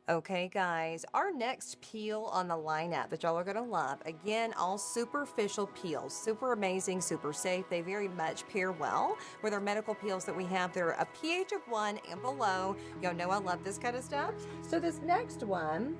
Okay, guys, our next peel on the lineup that y'all are going to love. Again, all superficial peels. Super amazing, super safe. They very much pair well with our medical peels that we have. They're a pH of 1 and below. Y'all know I love this kind of stuff. So this next one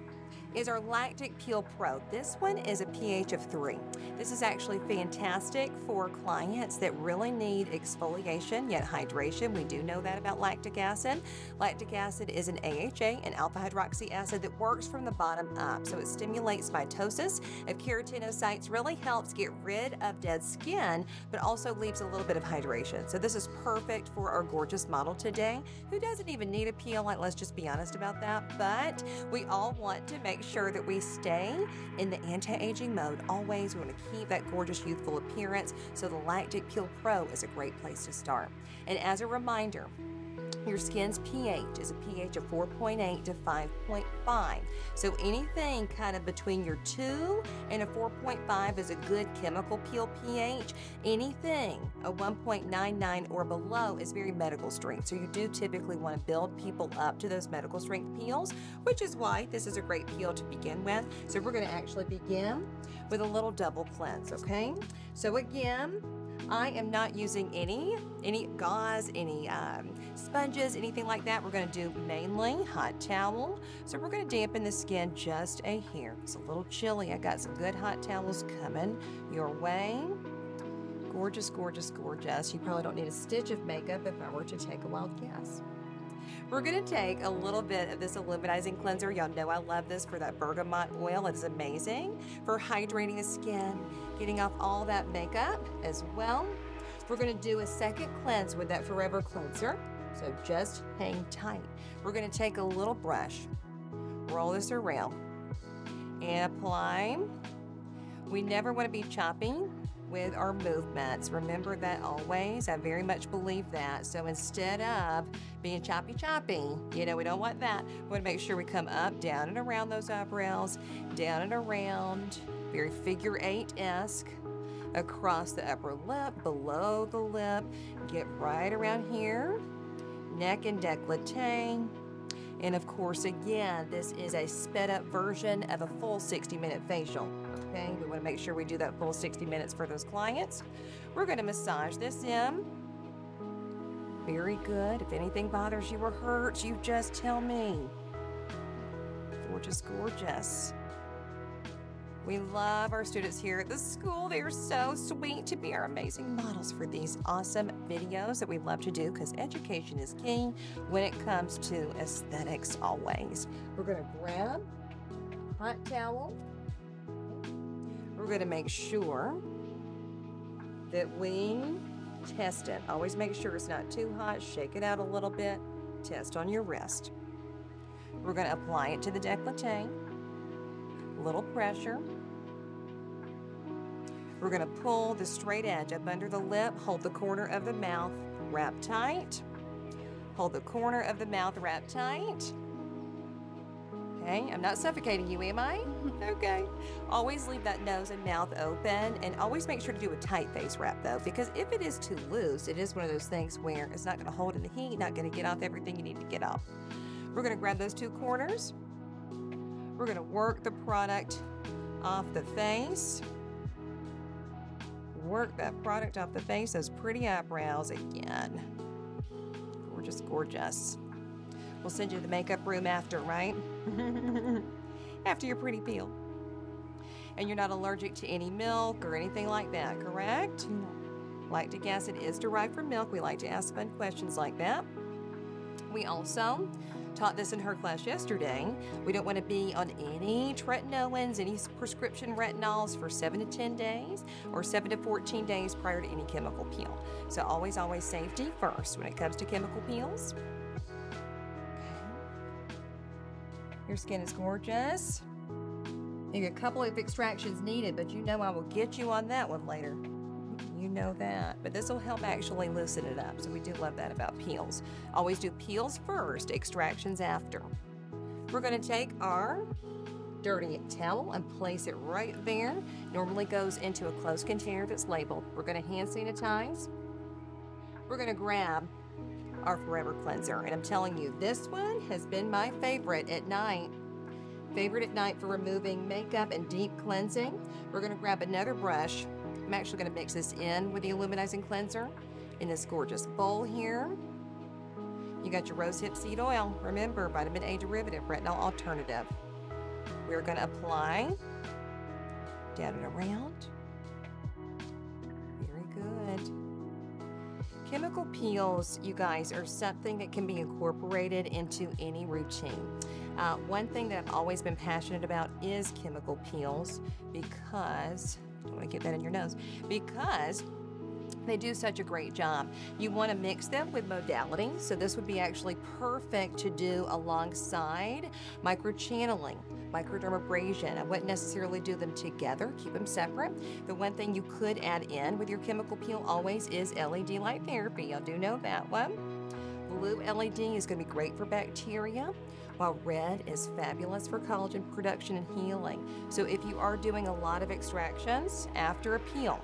is our Lactic Peel Pro. This one is a pH of 3. This is actually fantastic for clients that really need exfoliation yet hydration. We do know that about lactic acid. Lactic acid is an AHA, an alpha hydroxy acid that works from the bottom up. So it stimulates mitosis of keratinocytes, really helps get rid of dead skin, but also leaves a little bit of hydration. So this is perfect for our gorgeous model today who doesn't even need a peel, like let's just be honest about that. But we all want to make sure that we stay in the anti-aging mode always. We want to keep that gorgeous youthful appearance, so the Lactic Peel Pro is a great place to start. And as a reminder, your skin's pH is a pH of 4.8 to 5.5. So anything kind of between your 2 and a 4.5 is a good chemical peel pH. Anything a 1.99 or below is very medical strength. So you do typically want to build people up to those medical strength peels, which is why this is a great peel to begin with. So we're going to actually begin with a little double cleanse, okay? So again, I am not using any gauze, any sponges, anything like that. We're going to do mainly hot towel. So we're going to dampen the skin just a hair. It's a little chilly. I got some good hot towels coming your way. Gorgeous, gorgeous, gorgeous. You probably don't need a stitch of makeup if I were to take a wild guess. We're going to take a little bit of this illuminizing cleanser. Y'all know I love this for that bergamot oil. It's amazing for hydrating the skin, getting off all that makeup as well. We're going to do a second cleanse with that Forever Cleanser, so just hang tight. We're going to take a little brush, roll this around, and apply. We never want to be chopping with our movements. Remember that always. I very much believe that. So instead of being choppy, we don't want that. We want to make sure we come up, down and around those eyebrows, down and around, very figure 8-esque, across the upper lip, below the lip, get right around here, neck and décolleté. And of course, again, this is a sped up version of a full 60-minute facial. Okay, we want to make sure we do that full 60 minutes for those clients. We're going to massage this in. Very good. If anything bothers you or hurts, you just tell me. Gorgeous, gorgeous. We love our students here at the school. They are so sweet to be our amazing models for these awesome videos that we love to do, because education is key when it comes to aesthetics always. We're going to grab a hot towel. We're going to make sure that we test it. Always make sure it's not too hot. Shake it out a little bit. Test on your wrist. We're going to apply it to the décolleté. Little pressure. We're going to pull the straight edge up under the lip, hold the corner of the mouth, wrap tight. Hold the corner of the mouth, wrap tight. Okay, I'm not suffocating you, am I? Okay. Always leave that nose and mouth open, and always make sure to do a tight face wrap though, because if it is too loose, it is one of those things where it's not going to hold in the heat, not going to get off everything you need to get off. We're going to grab those two corners. We're going to work the product off the face. Work that product off the face, those pretty eyebrows again. Gorgeous, gorgeous. We'll send you to the makeup room after, right? After your pretty peel. And you're not allergic to any milk or anything like that, correct? No. Lactic acid is derived from milk. We like to ask fun questions like that. We also taught this in her class yesterday. We don't want to be on any tretinoins, any prescription retinols for 7 to 10 days or 7 to 14 days prior to any chemical peel. So always, always safety first when it comes to chemical peels. Your skin is gorgeous. You get a couple of extractions needed, but you know I will get you on that one later. You know that. But this will help actually loosen it up. So we do love that about peels. Always do peels first, extractions after. We're going to take our dirty towel and place it right there. Normally goes into a closed container that's labeled. We're going to hand sanitize. We're going to grab our Forever Cleanser. And I'm telling you, this one has been my favorite at night. Favorite at night for removing makeup and deep cleansing. We're gonna grab another brush. I'm actually gonna mix this in with the Illuminizing Cleanser in this gorgeous bowl here. You got your rosehip seed oil. Remember, vitamin A derivative, retinol alternative. We're gonna apply down and around. Very good. Chemical peels, you guys, are something that can be incorporated into any routine. One thing that I've always been passionate about is chemical peels because, I don't want to get that in your nose, because they do such a great job. You want to mix them with modalities, so this would be actually perfect to do alongside microchanneling, microdermabrasion. I wouldn't necessarily do them together, keep them separate. The one thing you could add in with your chemical peel always is LED light therapy. Y'all do know that one. Blue LED is going to be great for bacteria, while red is fabulous for collagen production and healing. So if you are doing a lot of extractions after a peel,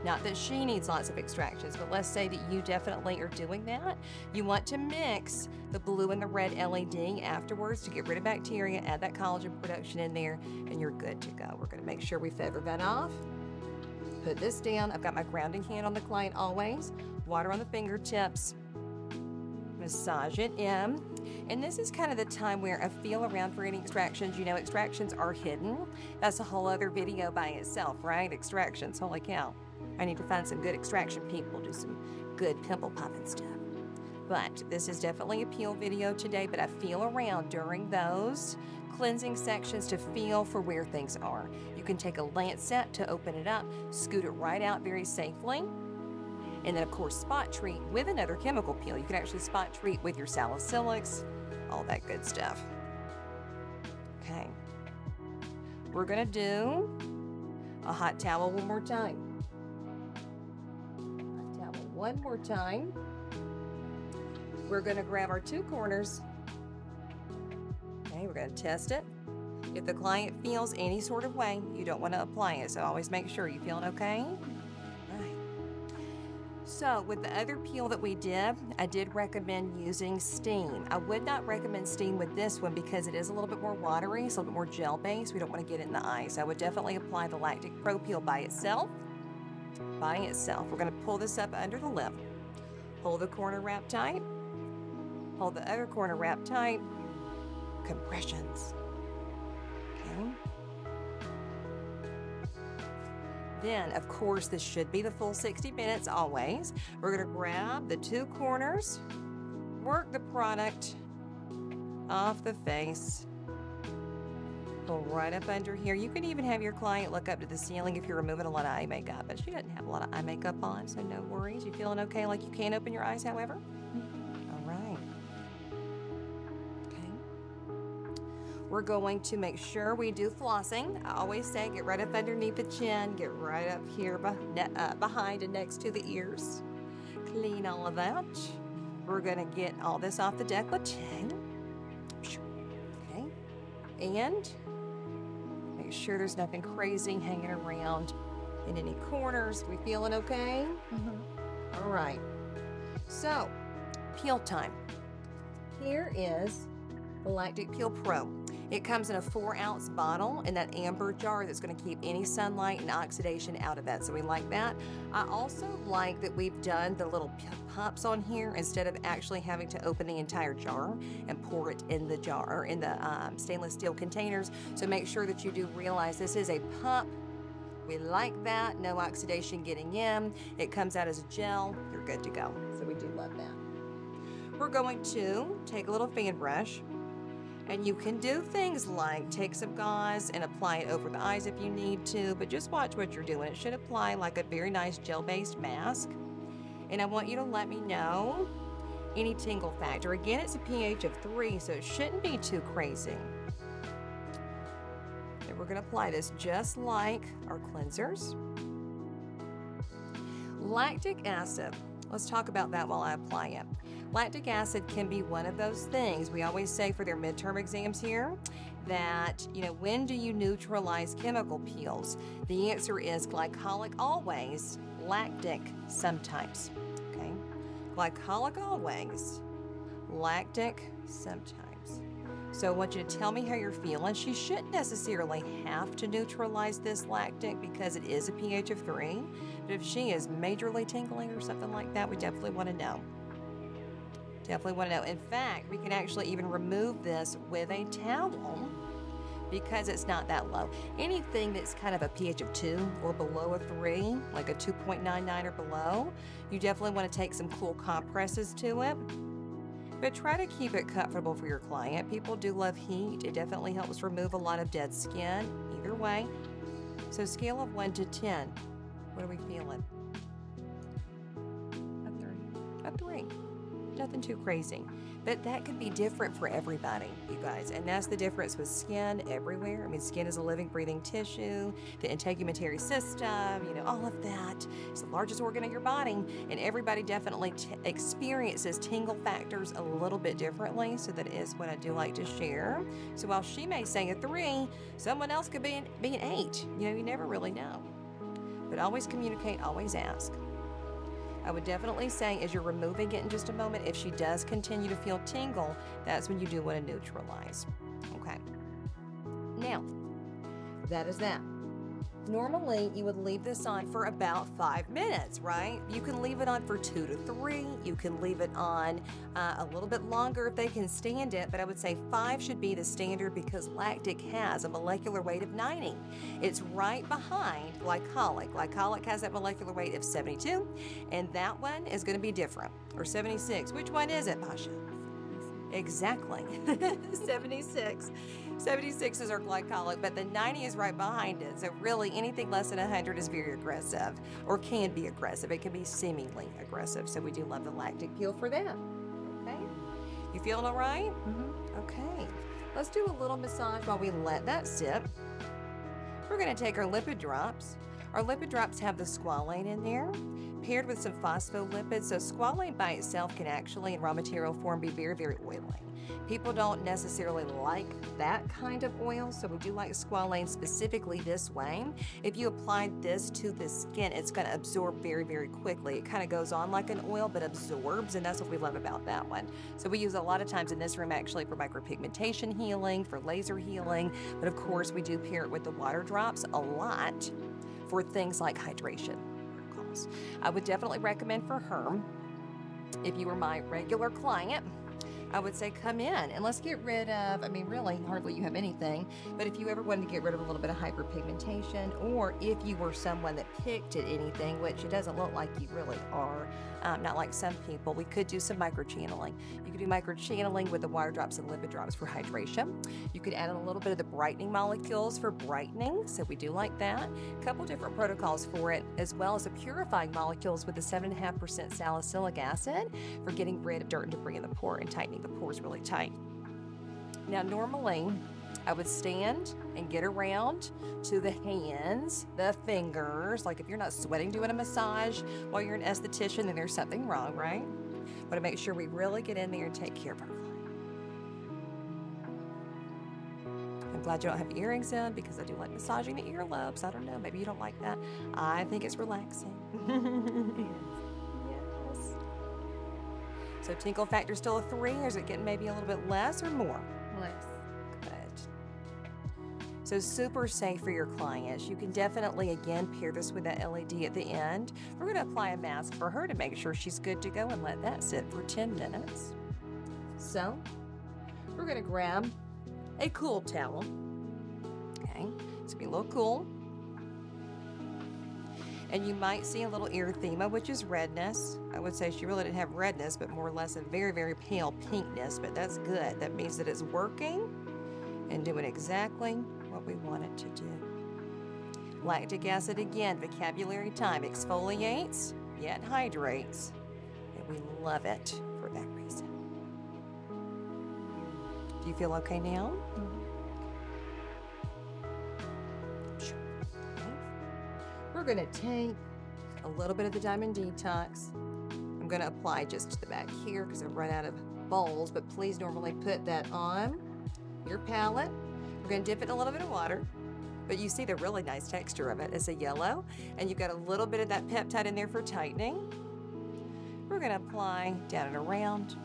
not that she needs lots of extractions, but let's say that you definitely are doing that, you want to mix the blue and the red LED afterwards to get rid of bacteria, add that collagen production in there, and you're good to go. We're going to make sure we feather that off. Put this down. I've got my grounding hand on the client always. Water on the fingertips. Massage it in. And this is kind of the time where I feel around for any extractions. You know, extractions are hidden. That's a whole other video by itself, right? Extractions, holy cow. I need to find some good extraction people, do some good pimple popping stuff. But this is definitely a peel video today, but I feel around during those cleansing sections to feel for where things are. You can take a lancet to open it up, scoot it right out very safely. And then, of course, spot treat with another chemical peel. You can actually spot treat with your salicylics, all that good stuff. Okay. We're going to do a hot towel one more time. Hot towel one more time. We're going to grab our two corners. Okay, we're going to test it. If the client feels any sort of way, you don't want to apply it. So always make sure you're feeling okay. So with the other peel that we did, I did recommend using steam. I would not recommend steam with this one because it is a little bit more watery, it's a little bit more gel based. We don't want to get it in the eye. So I would definitely apply the Lactic Pro Peel by itself. We're going to pull this up under the lip. Hold the corner wrap tight. Hold the other corner wrap tight. Compressions. Okay. Then, of course, this should be the full 60 minutes always. We're going to grab the two corners, work the product off the face, pull right up under here. You can even have your client look up to the ceiling if you're removing a lot of eye makeup, but she doesn't have a lot of eye makeup on, so no worries. You feeling okay like you can't open your eyes, however? All right. We're going to make sure we do flossing. I always say get right up underneath the chin, get right up here behind and next to the ears. Clean all of that. We're gonna get all this off the décolleté. Okay, and make sure there's nothing crazy hanging around in any corners. We feeling okay? All right, so peel time. Here is the Lactic Peel Pro. It comes in a 4-ounce bottle in that amber jar that's going to keep any sunlight and oxidation out of that. So we like that. I also like that we've done the little pumps on here instead of actually having to open the entire jar and pour it in the jar or in the stainless steel containers. So make sure that you do realize this is a pump. We like that. No oxidation getting in. It comes out as a gel. You're good to go. So we do love that. We're going to take a little fan brush. And you can do things like take some gauze and apply it over the eyes if you need to, but just watch what you're doing. It should apply like a very nice gel-based mask. And I want you to let me know any tingle factor. Again, it's a pH of 3, so it shouldn't be too crazy. And we're gonna apply this just like our cleansers. Lactic acid. Let's talk about that while I apply it. Lactic acid can be one of those things. We always say for their midterm exams here that, when do you neutralize chemical peels? The answer is glycolic always, lactic sometimes, okay? Glycolic always, lactic sometimes. So I want you to tell me how you're feeling. She shouldn't necessarily have to neutralize this lactic because it is a pH of 3. But if she is majorly tingling or something like that, we definitely want to know. Definitely want to know. In fact, we can actually even remove this with a towel because it's not that low. Anything that's kind of a pH of 2 or below a 3, like a 2.99 or below, you definitely want to take some cool compresses to it. But try to keep it comfortable for your client. People do love heat. It definitely helps remove a lot of dead skin, either way. So scale of 1 to 10, what are we feeling? A 3. Nothing too crazy. But that could be different for everybody, you guys. And that's the difference with skin everywhere. I mean, skin is a living, breathing tissue, the integumentary system, all of that. It's the largest organ of your body. And everybody definitely experiences tingle factors a little bit differently. So that is what I do like to share. So while she may say a 3, someone else could be an 8. You never really know. But always communicate, always ask. I would definitely say as you're removing it in just a moment, if she does continue to feel tingle, that's when you do want to neutralize. Okay. Now, that is that. Normally, you would leave this on for about 5 minutes, right? You can leave it on for 2 to 3. You can leave it on a little bit longer if they can stand it, but I would say 5 should be the standard because lactic has a molecular weight of 90. It's right behind glycolic. Glycolic has that molecular weight of 72, and that one is going to be different, or 76. Which one is it, Pasha? Exactly. 76. 76 is our glycolic, but the 90 is right behind it. So really anything less than 100 is very aggressive or can be aggressive. It can be seemingly aggressive. So we do love the lactic peel for that. Okay. You feeling all right? Mm-hmm. Okay. Let's do a little massage while we let that sit. We're going to take our lipid drops. Our lipid drops have the squalane in there, paired with some phospholipids. So squalane by itself can actually, in raw material form, be very, very oily. People don't necessarily like that kind of oil, so we do like squalane specifically this way. If you apply this to the skin, it's going to absorb very, very quickly. It kind of goes on like an oil, but absorbs, and that's what we love about that one. So we use a lot of times in this room actually for micropigmentation healing, for laser healing, but of course we do pair it with the water drops a lot for things like hydration protocols. I would definitely recommend for her, if you were my regular client, I would say come in and let's get rid of, really hardly you have anything, but if you ever wanted to get rid of a little bit of hyperpigmentation, or if you were someone that picked at anything, which it doesn't look like you really are, not like some people, we could do some microchanneling. You could do microchanneling with the water drops and lipid drops for hydration. You could add in a little bit of the brightening molecules for brightening, so we do like that. A couple different protocols for it, as well as the purifying molecules with the 7.5% salicylic acid for getting rid of dirt and debris in the pore and tightening the pores really tight. Now, normally, I would stand and get around to the hands, the fingers. Like if you're not sweating doing a massage while you're an esthetician, then there's something wrong, right? But to make sure we really get in there and take care of our client. I'm glad you don't have earrings in because I do like massaging the earlobes. I don't know, maybe you don't like that. I think it's relaxing. Yes. So tingle factor still a 3, or is it getting maybe a little bit less or more? Less. So super safe for your clients. You can definitely, again, pair this with that LED at the end. We're going to apply a mask for her to make sure she's good to go and let that sit for 10 minutes. So we're going to grab a cool towel. Okay, it's going to be a little cool. And you might see a little erythema, which is redness. I would say she really didn't have redness, but more or less a very, very pale pinkness, but that's good. That means that it's working and doing exactly what we want it to do. Lactic acid, again, vocabulary time, exfoliates, yet hydrates, and we love it for that reason. Do you feel okay now? Sure. Okay. We're going to take a little bit of the Diamond Detox. I'm going to apply just to the back here because I've run out of bowls, but please normally put that on your palette. We're going to dip it in a little bit of water, but you see the really nice texture of it. It's a yellow, and you've got a little bit of that peptide in there for tightening. We're We're going to apply down and around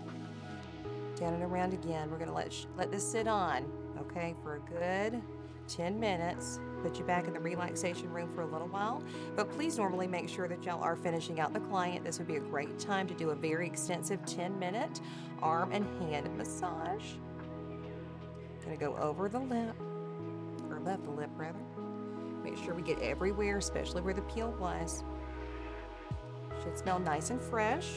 again. We're going to let this sit on, okay, for a good 10 minutes. Put you back in the relaxation room for a little while, but please normally make sure that y'all are finishing out the client. This would be a great time to do a very extensive 10-minute arm and hand massage. Gonna go over the lip, or left lip rather. Make sure we get everywhere, especially where the peel was. Should smell nice and fresh.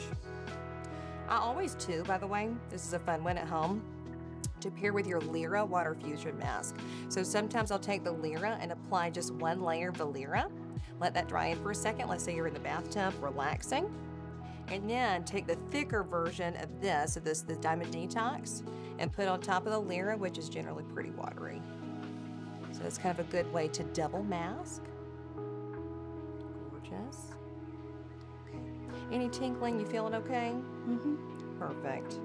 I always too, by the way, this is a fun one at home, to pair with your Lyra water fusion mask. So sometimes I'll take the Lyra and apply just one layer of the Lyra, let that dry in for a second. Let's say you're in the bathtub relaxing, and then take the thicker version of the Diamond Detox, and put on top of the Lyra, which is generally pretty watery. So it's kind of a good way to double mask. Gorgeous. Okay. Any tinkling? You feeling okay? Perfect.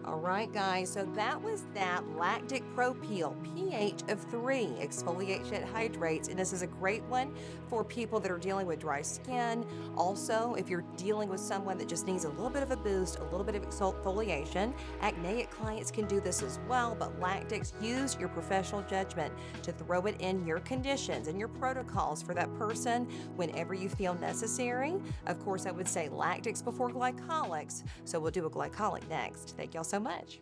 All right, guys, so that was that Lactic Pro Peel, pH of 3, exfoliates yet hydrates, and this is a great one for people that are dealing with dry skin. Also, if you're dealing with someone that just needs a little bit of a boost, a little bit of exfoliation, acneic clients can do this as well, but Lactics, use your professional judgment to throw it in your conditions and your protocols for that person whenever you feel necessary. Of course, I would say Lactics before glycolics, so we'll do a glycolic next. Thank y'all so much.